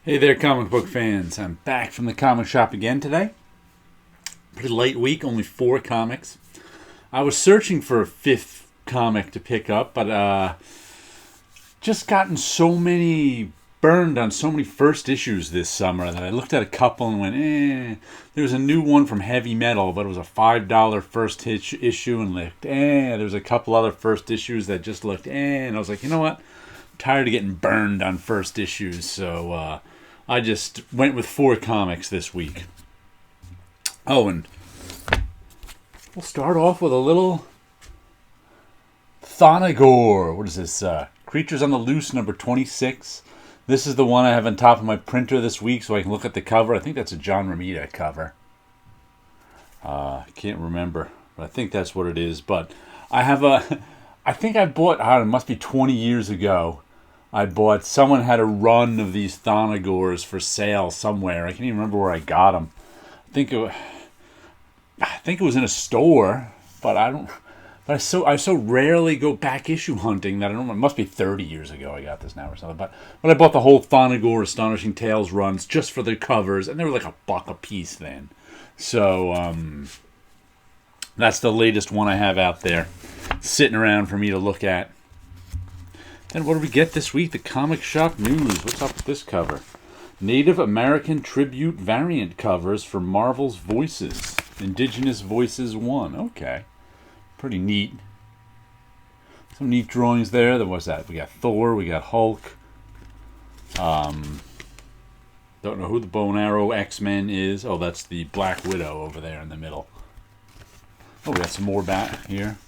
Hey there, comic book fans. I'm back from the comic shop again today. Pretty light week, only 4 comics. I was searching for a 5th comic to pick up, but just gotten so many burned on so many first issues this summer that I looked at a couple and went, There was a new one from Heavy Metal, but it was a $5 first issue and looked, There was a couple other first issues that just looked, And I was like, you know what? I'm tired of getting burned on first issues, so I just went with 4 comics this week. Oh, and we'll start off with a little Thonagore. What is this? Creatures on the Loose, number 26. This is the one I have on top of my printer this week so I can look at the cover. I think that's a John Romita cover. I can't remember, but I think that's what it is. But I have I think I bought, it must be 20 years ago. Someone had a run of these Thonagores for sale somewhere. I can't even remember where I got them. I think it was in a store, but I so rarely go back issue hunting that I don't know. It must be 30 years ago I got this now or something. But I bought the whole Thonagore Astonishing Tales runs just for the covers, and they were like $1 a piece then. So that's the latest one I have out there, sitting around for me to look at. Then what do we get this week? The Comic Shop News. What's up with this cover? Native American Tribute Variant covers for Marvel's Voices. Indigenous Voices 1. Okay. Pretty neat. Some neat drawings there. What's that? We got Thor. We got Hulk. Don't know who the Bow and Arrow X-Men is. Oh, that's the Black Widow over there in the middle. Oh, we got some more back here.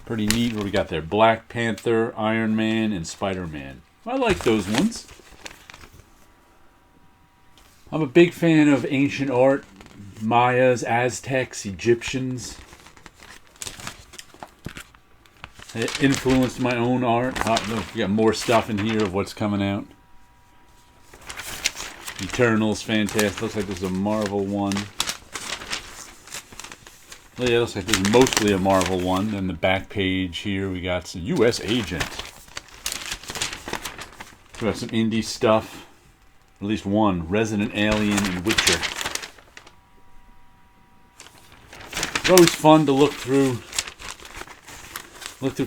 Pretty neat what we got there. Black Panther, Iron Man, and Spider-Man. I like those ones. I'm a big fan of ancient art. Mayas, Aztecs, Egyptians. It influenced my own art. We got more stuff in here of what's coming out. Eternals, fantastic. Looks like this is a Marvel one. Yeah, it looks like this is mostly a Marvel one. And the back page here, we got some U.S. Agent. We got some indie stuff. At least one. Resident Alien and Witcher. It's always fun to look through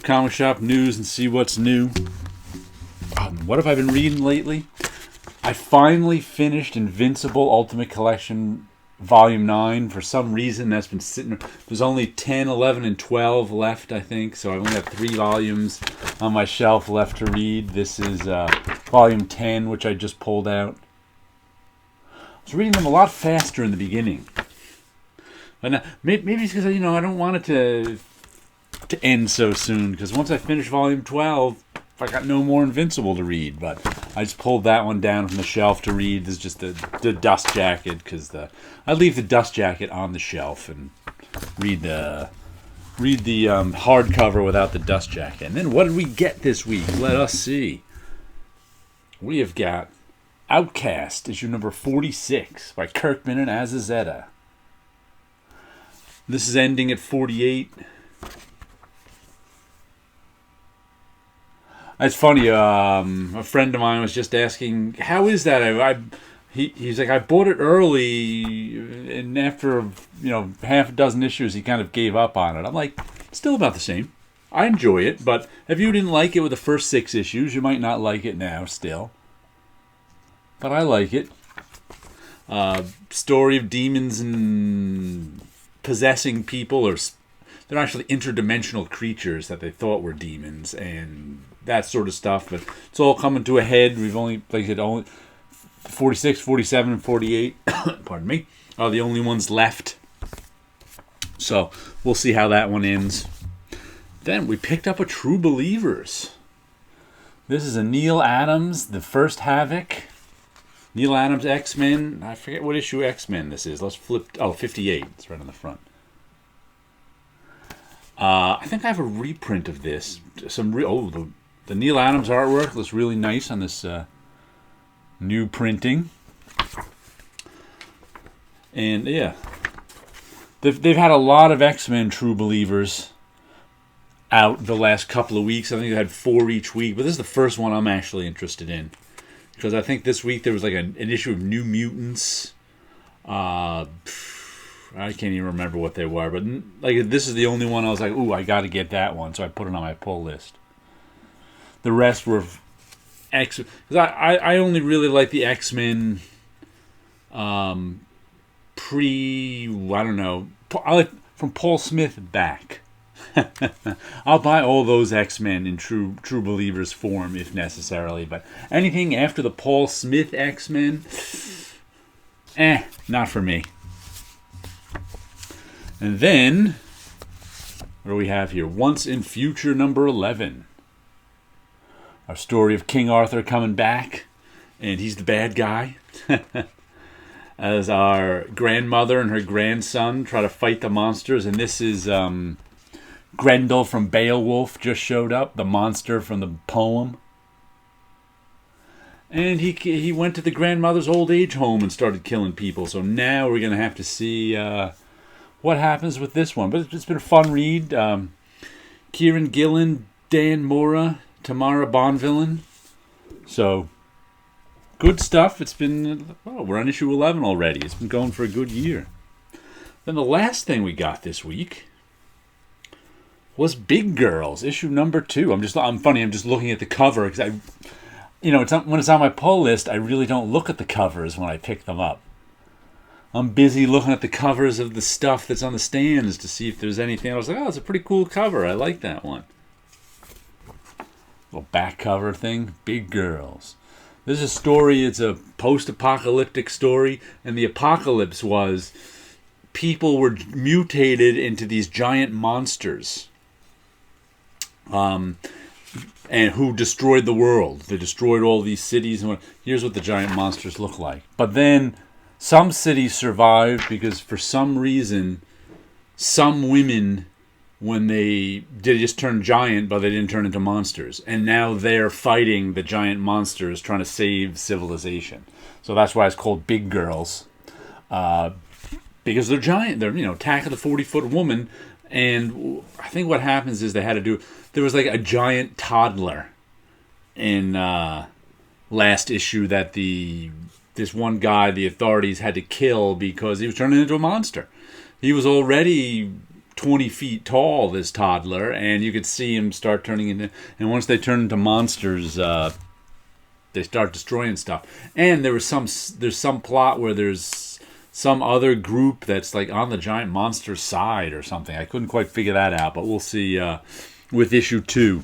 Comic Shop News and see what's new. What have I been reading lately? I finally finished Invincible Ultimate Collection Volume 9. For some reason, that's been sitting. There's only 10, 11, and 12 left, I think. So I only have 3 volumes on my shelf left to read. This is Volume 10, which I just pulled out. I was reading them a lot faster in the beginning. But maybe it's because I don't want it to end so soon. Because once I finish Volume 12, I got no more Invincible to read. But I just pulled that one down from the shelf to read. This is just the dust jacket, because I leave the dust jacket on the shelf and read the hardcover without the dust jacket. And then what did we get this week? Let us see. We have got Outcast, issue number 46 by Kirkman and Azazetto. This is ending at 48. It's funny. A friend of mine was just asking, "How is that?" He's like, "I bought it early, and after half a dozen issues, he kind of gave up on it." I'm like, "Still about the same. I enjoy it, but if you didn't like it with the first 6 issues, you might not like it now. Still, but I like it. Story of demons and possessing people, or they're actually interdimensional creatures that they thought were demons, and that sort of stuff. But it's all coming to a head. We've only, like I said, only 46, 47, and 48, pardon me, are the only ones left. So we'll see how that one ends. Then we picked up a True Believers. This is a Neil Adams, the first Havoc. Neil Adams X-Men. I forget what issue X-Men this is. Let's flip. 58. It's right on the front. I think I have a reprint of this. The Neil Adams artwork looks really nice on this new printing. And yeah, they've had a lot of X-Men True Believers. out the last couple of weeks. I think I had 4 each week, but this is the first one I'm actually interested in. Because I think this week there was like an issue of New Mutants. I can't even remember what they were, but like this is the only one I was like, ooh, I got to get that one, so I put it on my pull list. The rest were X. Because I only really like the X-Men. I don't know. I like from Paul Smith back. I'll buy all those X-Men in true believers form if necessarily, but anything after the Paul Smith X-Men, not for me. And then, what do we have here? Once in Future number 11. Our story of King Arthur coming back, and he's the bad guy. As our grandmother and her grandson try to fight the monsters, and this is Grendel from Beowulf just showed up, the monster from the poem. And he went to the grandmother's old age home and started killing people. So now we're going to have to see what happens with this one. But it's been a fun read. Kieran Gillen, Dan Mora, Tamara Bonvillain. So, good stuff. It's been, we're on issue 11 already. It's been going for a good year. Then the last thing we got this week was Big Girls, issue number 2. I'm just looking at the cover because when it's on my pull list, I really don't look at the covers when I pick them up. I'm busy looking at the covers of the stuff that's on the stands to see if there's anything. I was like, it's a pretty cool cover. I like that one. Little back cover thing, Big Girls. This is a story. It's a post-apocalyptic story, and the apocalypse was people were mutated into these giant monsters. And who destroyed the world. They destroyed all these cities. And here's what the giant monsters look like. But then some cities survived because for some reason, some women, when they just turned giant, but they didn't turn into monsters. And now they're fighting the giant monsters, trying to save civilization. So that's why it's called Big Girls. Because they're giant. They're, Attack of the 40-foot woman. And I think what happens is there was like a giant toddler in last issue that this one guy, the authorities had to kill because he was turning into a monster. He was already 20 feet tall, this toddler, and you could see him start turning into, and once they turn into monsters, they start destroying stuff. And there's some plot where there's some other group that's like on the giant monster side or something. I couldn't quite figure that out, but we'll see with issue 2.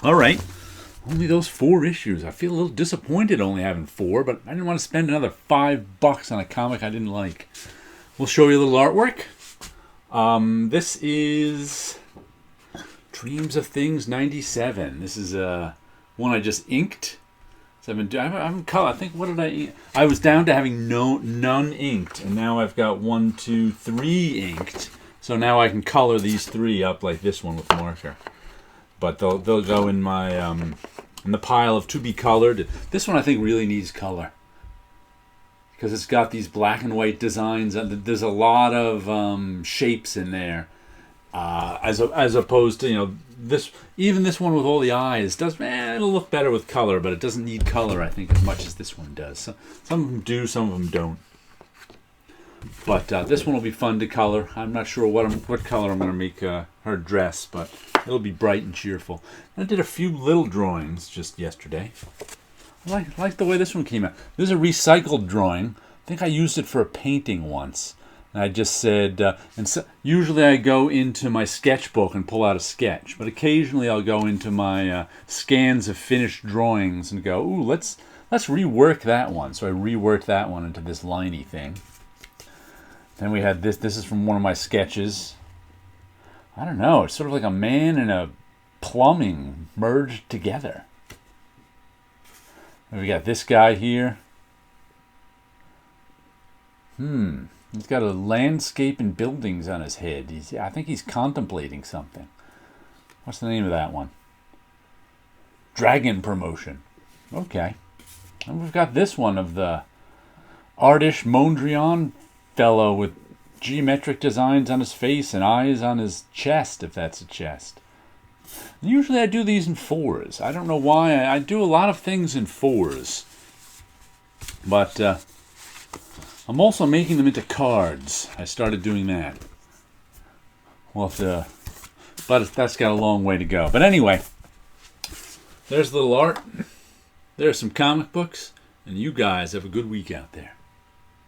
All right. Only those 4 issues. I feel a little disappointed only having 4, but I didn't want to spend another $5 on a comic I didn't like. We'll show you a little artwork. This is Dreams of Things 97. This is one I just inked. So I haven't color. I think, what did I ink? I was down to having none inked, and now I've got 1, 2, 3 inked. So now I can color these 3 up like this one with marker. But they'll go in my in the pile of to be colored. This one I think really needs color because it's got these black and white designs. There's a lot of shapes in there, as opposed to this one with all the eyes it'll look better with color, but it doesn't need color I think as much as this one does. So, some of them do, some of them don't. But this one will be fun to color. I'm not sure what color I'm going to make her dress, but it'll be bright and cheerful. I did a few little drawings just yesterday. I like the way this one came out. This is a recycled drawing. I think I used it for a painting once. And I just said, usually I go into my sketchbook and pull out a sketch, but occasionally I'll go into my scans of finished drawings and go, ooh, let's rework that one. So I reworked that one into this liney thing. Then we had this. This is from one of my sketches. I don't know. It's sort of like a man and a plumbing merged together. And we got this guy here. He's got a landscape and buildings on his head. I think he's contemplating something. What's the name of that one? Dragon Promotion. Okay. And we've got this one of the Artish Mondrian fellow with geometric designs on his face and eyes on his chest, if that's a chest. Usually I do these in 4s. I don't know why. I do a lot of things in 4s. But I'm also making them into cards. I started doing that. But that's got a long way to go. But anyway, there's a little art. There's some comic books. And you guys have a good week out there.